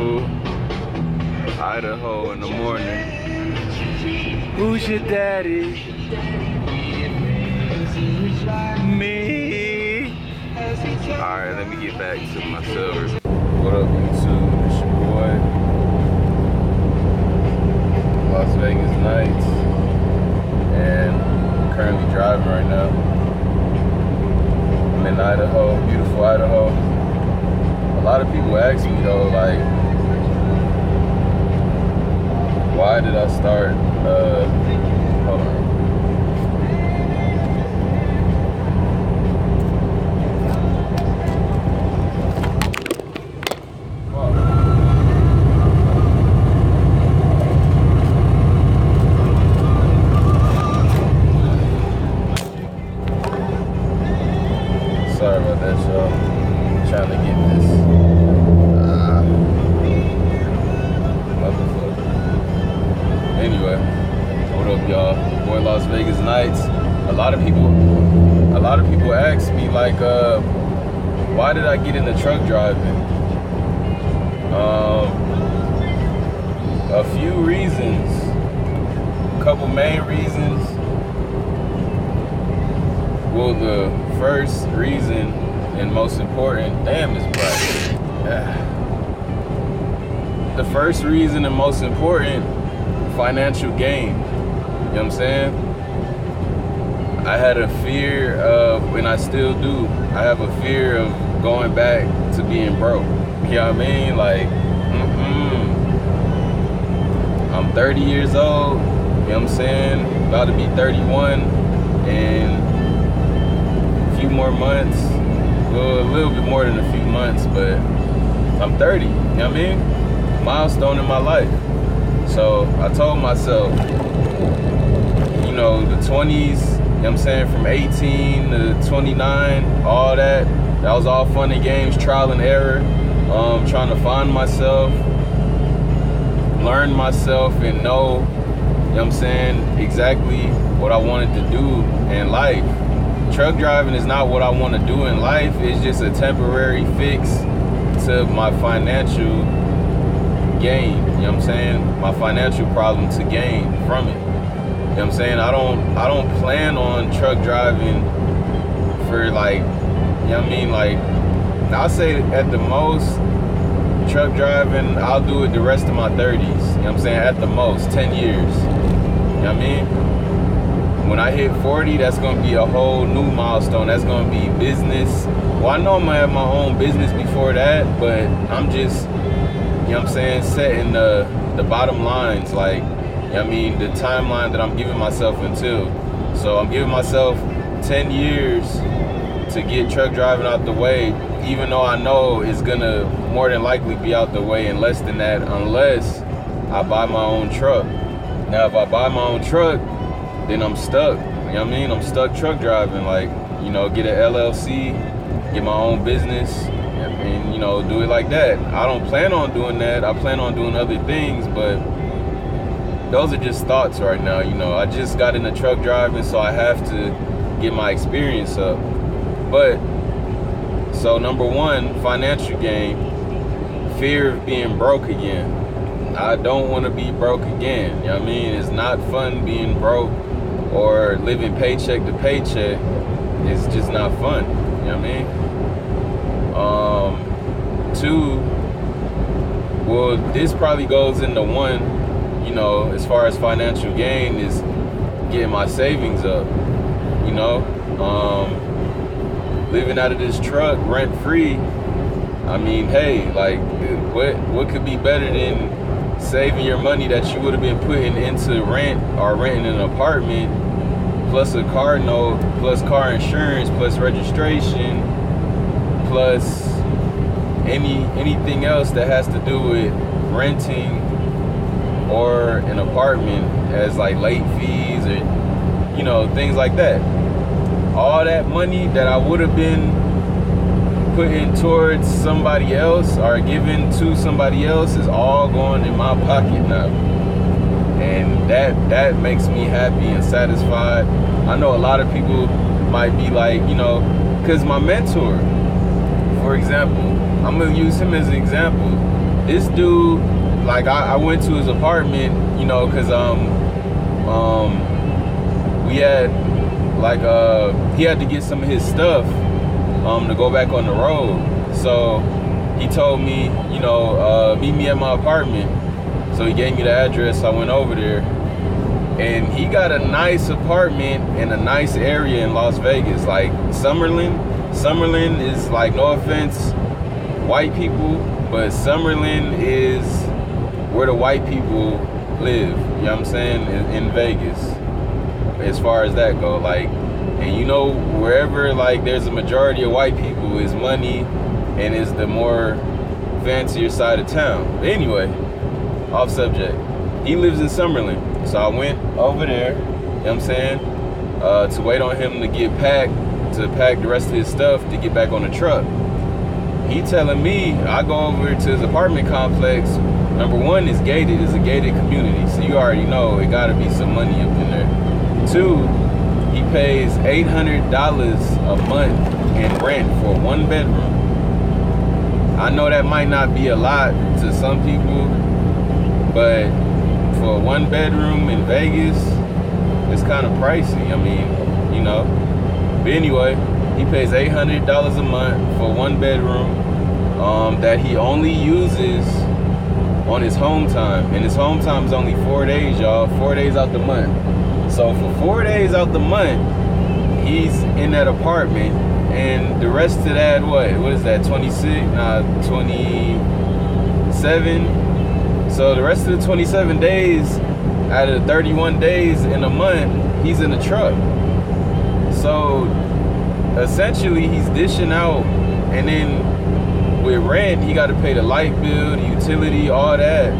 beautiful Idaho in the morning. Who's your daddy? Me. Alright, let me get back to my silver. What up, YouTube? It's your boy. Las Vegas Nights. And I'm currently driving right now. I'm in Idaho, beautiful Idaho. A lot of people ask me though, like, why did I start, hold on. Sorry about that, y'all. I'm trying to get this. Motherfucker. Anyway, what up, y'all? Boy, Las Vegas Nights. A lot of people ask me, like, why did I get into truck driving? A few reasons. A couple main reasons. Well, the first reason and most important, damn, it's bright. The first reason and most important, financial gain. You know what I'm saying? I had a fear of, and I still do, I have a fear of going back to being broke. You know what I mean? Like, I'm 30 years old, you know what I'm saying? About to be 31, and more months, well, a little bit more than a few months, but I'm 30, you know what I mean? Milestone in my life. So I told myself, you know, the 20s, you know what I'm saying, from 18 to 29, all that was all fun and games, trial and error, trying to find myself, learn myself, and know, you know what I'm saying, exactly what I wanted to do in life. Truck driving is not what I want to do in life. It's just a temporary fix to my financial gain. You know what I'm saying? My financial problem to gain from it. You know what I'm saying? I don't plan on truck driving for, like, you know what I mean? Like, I'll say at the most, truck driving, I'll do it the rest of my 30s. You know what I'm saying? At the most, 10 years. You know what I mean? When I hit 40, that's gonna be a whole new milestone. That's gonna be business. Well, I know I'm gonna have my own business before that, but I'm just, you know what I'm saying, setting the bottom lines, like, you know what I mean, the timeline that I'm giving myself until. So I'm giving myself 10 years to get truck driving out the way, even though I know it's gonna more than likely be out the way in less than that, unless I buy my own truck. Now, if I buy my own truck, then I'm stuck, you know what I mean? I'm stuck truck driving, like, you know, get an LLC, get my own business, and, you know, do it like that. I don't plan on doing that. I plan on doing other things, but those are just thoughts right now, you know. I just got into truck driving, so I have to get my experience up. But, so number one, financial gain, fear of being broke again. I don't want to be broke again, you know what I mean? It's not fun being broke or living paycheck to paycheck. It's just not fun, you know what I mean? Two, well, this probably goes into one, you know, as far as financial gain, is getting my savings up, you know? Living out of this truck rent free, I mean, hey, like, what could be better than saving your money that you would have been putting into rent or renting an apartment, plus a car note, plus car insurance, plus registration, plus anything else that has to do with renting or an apartment, as like late fees or, you know, things like that. All that money that I would have been putting towards somebody else or giving to somebody else is all going in my pocket now. And that makes me happy and satisfied. I know a lot of people might be like, you know, because my mentor, for example, I'm gonna use him as an example. this dude, like I went to his apartment, you know, cause we had like he had to get some of his stuff to go back on the road. So he told me, you know, meet me at my apartment. So he gave me the address. I went over there, and he got a nice apartment in a nice area in Las Vegas, like Summerlin. Summerlin is, like, no offense, white people, but Summerlin is where the white people live, you know what I'm saying, in Vegas, as far as that go. Like, and you know, wherever like there's a majority of white people is money and is the more fancier side of town. But anyway, off subject, he lives in Summerlin, so I went over there, you know what I'm saying, to wait on him to get packed, to pack the rest of his stuff to get back on the truck. He telling me, I go over to his apartment complex. Number one, it's gated. It's a gated community, so you already know it gotta be some money up in there. Two, he pays $800 a month in rent for 1 bedroom. I know that might not be a lot to some people, but for 1 bedroom in Vegas, it's kind of pricey. I mean, you know. But anyway, he pays $800 a month for 1 bedroom that he only uses on his home time. And his home time is only 4 days, y'all. 4 days out the month. So for 4 days out the month, he's in that apartment. And the rest of that, what is that, 27? So the rest of the 27 days out of the 31 days in a month, he's in the truck. So essentially he's dishing out, and then with rent, he got to pay the light bill, the utility, all that.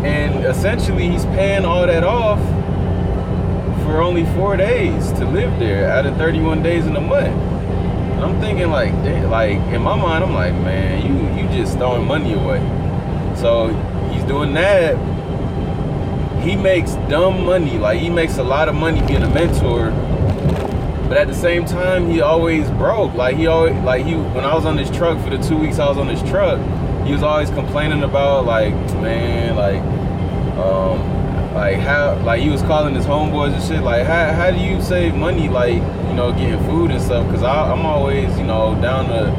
And essentially he's paying all that off for only 4 days to live there out of 31 days in a month. And I'm thinking like, damn, like in my mind, I'm like, man, you just throwing money away. So he's doing that. He makes dumb money. Like, he makes a lot of money being a mentor, but at the same time, he always broke. Like, when I was on this truck for the 2 weeks I was on this truck, he was always complaining about, like, man, how, like, he was calling his homeboys and shit, like, how do you save money, like, you know, getting food and stuff? Because I'm always, you know, down to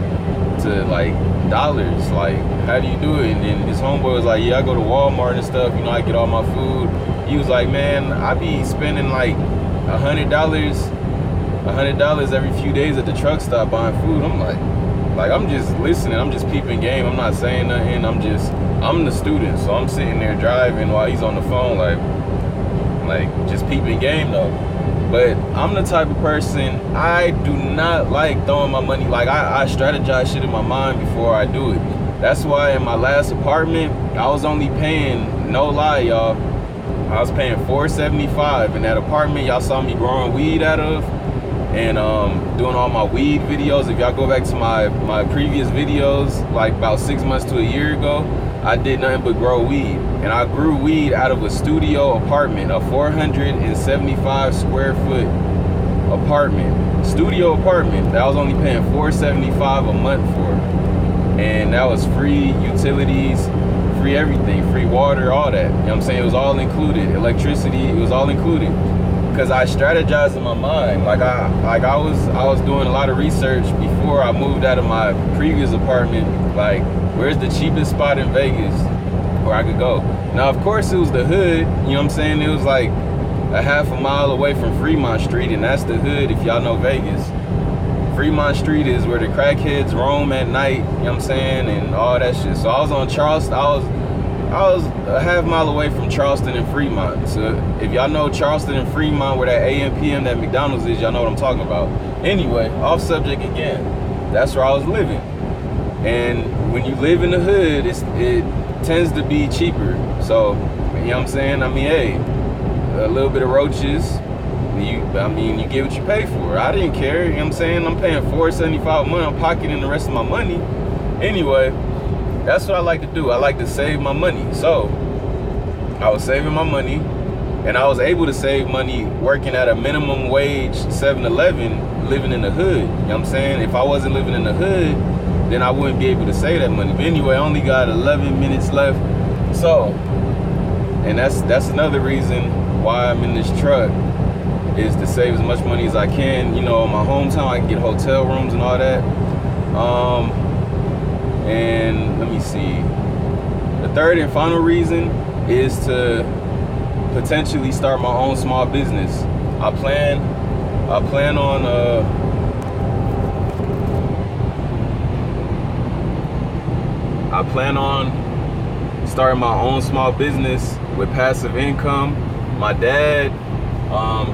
like dollars. Like, how do you do it? And then his homeboy was like, yeah, I go to Walmart and stuff, you know, I get all my food. He was like, man, I be spending like $100 every few days at the truck stop buying food. I'm like I'm just listening, I'm just peeping game, I'm not saying nothing, I'm the student, so I'm sitting there driving while he's on the phone, like just peeping game though. But I'm the type of person, I do not like throwing my money. Like, I strategize shit in my mind before I do it. That's why in my last apartment, I was only paying, no lie, y'all, I was paying $475 in that apartment y'all saw me growing weed out of, and doing all my weed videos. If y'all go back to my previous videos, like about 6 months to a year ago, I did nothing but grow weed. And I grew weed out of a studio apartment, a 475 square foot apartment, studio apartment that I was only paying $475 a month for. And that was free utilities, free everything, free water, all that. You know what I'm saying? It was all included. Electricity, it was all included. Because I strategized in my mind. Like I was doing a lot of research before I moved out of my previous apartment. Like, where's the cheapest spot in Vegas where I could go? Now, of course, it was the hood. You know what I'm saying? It was like a half a mile away from Fremont Street, and that's the hood if y'all know Vegas. Fremont Street is where the crackheads roam at night, you know what I'm saying, and all that shit. So I was on Charleston. I was a half mile away from Charleston and Fremont. So if y'all know Charleston and Fremont, where that AM PM, that McDonald's is, y'all know what I'm talking about. Anyway, off subject again. That's where I was living. And when you live in the hood, it tends to be cheaper. So, you know what I'm saying? I mean, hey, a little bit of roaches, you get what you pay for. I didn't care, you know what I'm saying? I'm paying $475 a month, I'm pocketing the rest of my money. Anyway, that's what I like to do. I like to save my money. So I was saving my money, and I was able to save money working at a minimum wage 7-Eleven, living in the hood. You know what I'm saying? If I wasn't living in the hood, then I wouldn't be able to save that money. But anyway, I only got 11 minutes left. So, and that's another reason why I'm in this truck, is to save as much money as I can. You know, in my hometown, I can get hotel rooms and all that. And let me see. The third and final reason is to potentially start my own small business. I plan on starting my own small business with passive income. My dad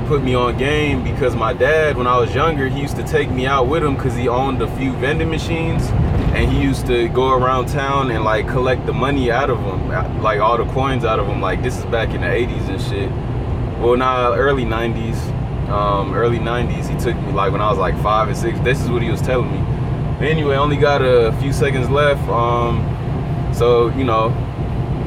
put me on game, because my dad, when I was younger, he used to take me out with him because he owned a few vending machines, and he used to go around town and like collect the money out of them, like all the coins out of them. Like, this is back in the 80s and shit. Well, nah, early 90s. Early 90s, he took me like when I was like 5 and 6. This is what he was telling me. But anyway, only got a few seconds left. So, you know,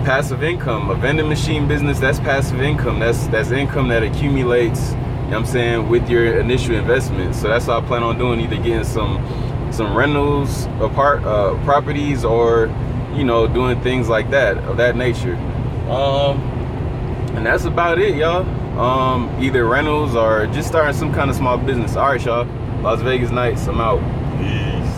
passive income, a vending machine business, that's passive income. That's income that accumulates, you know what I'm saying, with your initial investment. So that's what I plan on doing, either getting some rentals, properties, or, you know, doing things like that, of that nature. And that's about it, y'all. Either rentals or just starting some kind of small business. All right, y'all. Las Vegas Nights, I'm out. Peace.